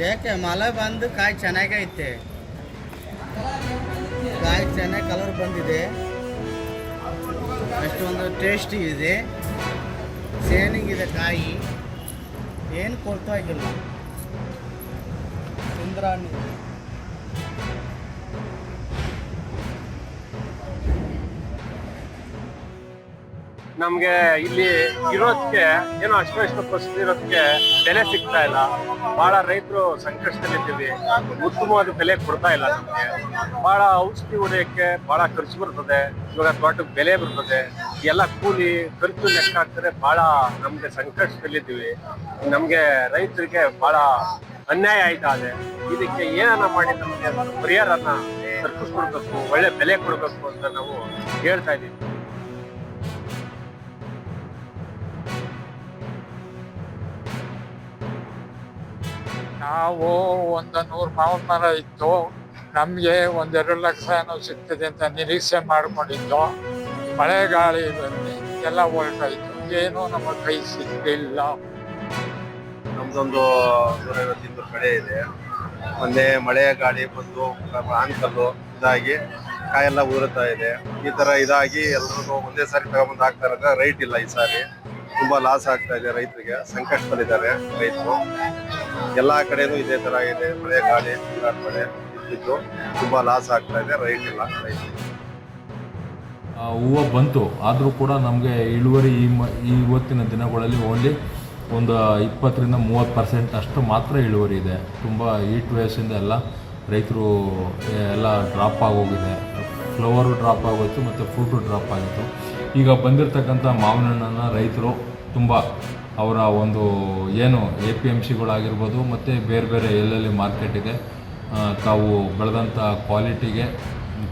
ಯಾಕೆ ಮಳೆ ಬಂದು ಕಾಯಿ ಚೆನ್ನಾಗೈತೆ, ಕಾಯಿ ಚೆನ್ನಾಗಿ ಕಲರ್ ಬಂದಿದೆ, ಅಷ್ಟೊಂದು ಟೇಸ್ಟಿ ಇದೆ, ಸೇನಿಂಗ್ ಇದೆ ಕಾಯಿ, ಏನು ಕೊಡ್ತಾ ಆಗಿಲ್ಲ. ಇಂದ್ರಾಣಿ ನಮ್ಗೆ ಇಲ್ಲಿ ಇರೋದಕ್ಕೆ ಏನೋ ಅಷ್ಟು ಪರಿಸ್ಥಿತಿ ಇರೋದಕ್ಕೆ ಬೆಲೆ ಸಿಗ್ತಾ ಇಲ್ಲ. ಬಹಳ ರೈತರು ಸಂಕಷ್ಟದಲ್ಲಿದ್ದೀವಿ. ಉತ್ತಮವಾದ ಬೆಲೆ ಕೊಡ್ತಾ ಇಲ್ಲ ನಮ್ಗೆ. ಬಹಳ ಔಷಧಿ ಹೊಡೆಯಕ್ಕೆ ಬಹಳ ಖರ್ಚು ಬರ್ತದೆ. ಇವಾಗ ತೋಟಕ್ಕೆ ಬೆಲೆ ಬರ್ತದೆ, ಎಲ್ಲ ಕೂಲಿ ಖರ್ಚು ಲೆಕ್ಕ ಹಾಕ್ತಾರೆ. ಬಹಳ ನಮ್ಗೆ ಸಂಕಷ್ಟದಲ್ಲಿದ್ದೀವಿ. ನಮ್ಗೆ ರೈತರಿಗೆ ಬಹಳ ಅನ್ಯಾಯ ಆಯ್ತಾ ಇದೆ. ಇದಕ್ಕೆ ಏನನ್ನ ಮಾಡಿ ನಮ್ಗೆ ಪರಿಹಾರನ ಕಲ್ಪಿಸ್ಕೊಡ್ಬೇಕು, ಒಳ್ಳೆ ಬೆಲೆ ಕೊಡ್ಬೇಕು ಅಂತ ನಾವು ಹೇಳ್ತಾ ಇದ್ದೀವಿ. ನಾವು ಒಂದು 100 ಮಾವಿನ ಮರ ಇತ್ತು. ನಮಗೆ 1-2 ಲಕ್ಷ ಏನೋ ಸಿಗ್ತದೆ ಅಂತ ನಿರೀಕ್ಷೆ ಮಾಡ್ಕೊಂಡಿದ್ದು. ಮಳೆ ಗಾಳಿ ಬಂದು ಎಲ್ಲ ಹೊರಟಾಯ್ತು. ಏನೂ ನಮ್ಮ ಕೈ ಸಿಗಲಿಲ್ಲ. ನಮ್ದೊಂದು 150 ಕಡೆ ಇದೆ. ಮೊನ್ನೆ ಮಳೆ ಗಾಳಿ ಬಂದು ಆನ್ಕಲ್ಲು ಇದಾಗಿ ಕಾಯೆಲ್ಲ ಉದುರುತ್ತಾ ಇದೆ. ಈ ತರ ಇದಾಗಿ ಎಲ್ಲರೂ ಒಂದೇ ಸಾರಿ ತಗೊಂಬಂದು ಹಾಕ್ತಾ ಇರೋದ್ರೆ ರೈಟ್ ಇಲ್ಲ. ಈ ಸಾರಿ ತುಂಬಾ ಲಾಸ್ ಆಗ್ತಾ ಇದೆ ರೈತರಿಗೆ. ಸಂಕಷ್ಟದಲ್ಲಿದ್ದಾರೆ ರೈತರು. ಎಲ್ಲಾ ಕಡೆನೂ ಇದೇ ತರ ಇದೆ. ಮಳೆ ಗಾಳಿ ಮಳೆ ಇದ್ದು ತುಂಬಾ ಲಾಸ್ ಆಗ್ತಾ ಇದೆ. ರೈಟ್ ಇಲ್ಲ ರೈತರು. ಹೂವು ಬಂತು, ಆದರೂ ಕೂಡ ನಮಗೆ ಇಳುವರಿ ಇವತ್ತಿನ ದಿನಗಳಲ್ಲಿ ಓನ್ಲಿ ಒಂದು 20-30% ಅಷ್ಟು ಮಾತ್ರ ಇಳುವರಿ ಇದೆ. ತುಂಬ ಹೀಟ್ ವೇವ್ಸಿಂದ ಎಲ್ಲ ರೈತರು ಎಲ್ಲ ಡ್ರಾಪ್ ಆಗೋಗಿದೆ. ಫ್ಲವರು ಡ್ರಾಪ್ ಆಗೋಯ್ತು ಮತ್ತು ಫ್ರೂಟು ಡ್ರಾಪ್ ಆಗಿತ್ತು. ಈಗ ಬಂದಿರತಕ್ಕಂಥ ಮಾವಿನ ಹಣ್ಣನ್ನು ರೈತರು ತುಂಬ ಅವರ ಒಂದು ಏನು APMCಗಳಾಗಿರ್ಬೋದು ಮತ್ತು ಬೇರೆ ಬೇರೆ ಎಲ್ಲೆಲ್ಲಿ ಮಾರ್ಕೆಟಿಗೆ ತಾವು ಬೆಳೆದಂಥ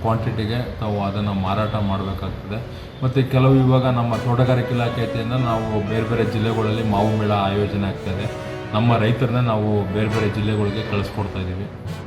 ಕ್ವಾಂಟಿಟಿಗೆ ತಾವು ಅದನ್ನು ಮಾರಾಟ ಮಾಡಬೇಕಾಗ್ತದೆ. ಮತ್ತು ಕೆಲವು ಇವಾಗ ನಮ್ಮ ತೋಟಗಾರಿಕೆ ಇಲಾಖೆಯಿಂದ ನಾವು ಬೇರೆ ಬೇರೆ ಜಿಲ್ಲೆಗಳಲ್ಲಿ ಮಾವು ಮೇಳ ಆಯೋಜನೆ ಆಗ್ತಾಯಿದೆ. ನಮ್ಮ ರೈತರನ್ನ ನಾವು ಬೇರೆ ಬೇರೆ ಜಿಲ್ಲೆಗಳಿಗೆ ಕಳಿಸ್ಕೊಡ್ತಾ ಇದ್ದೀವಿ.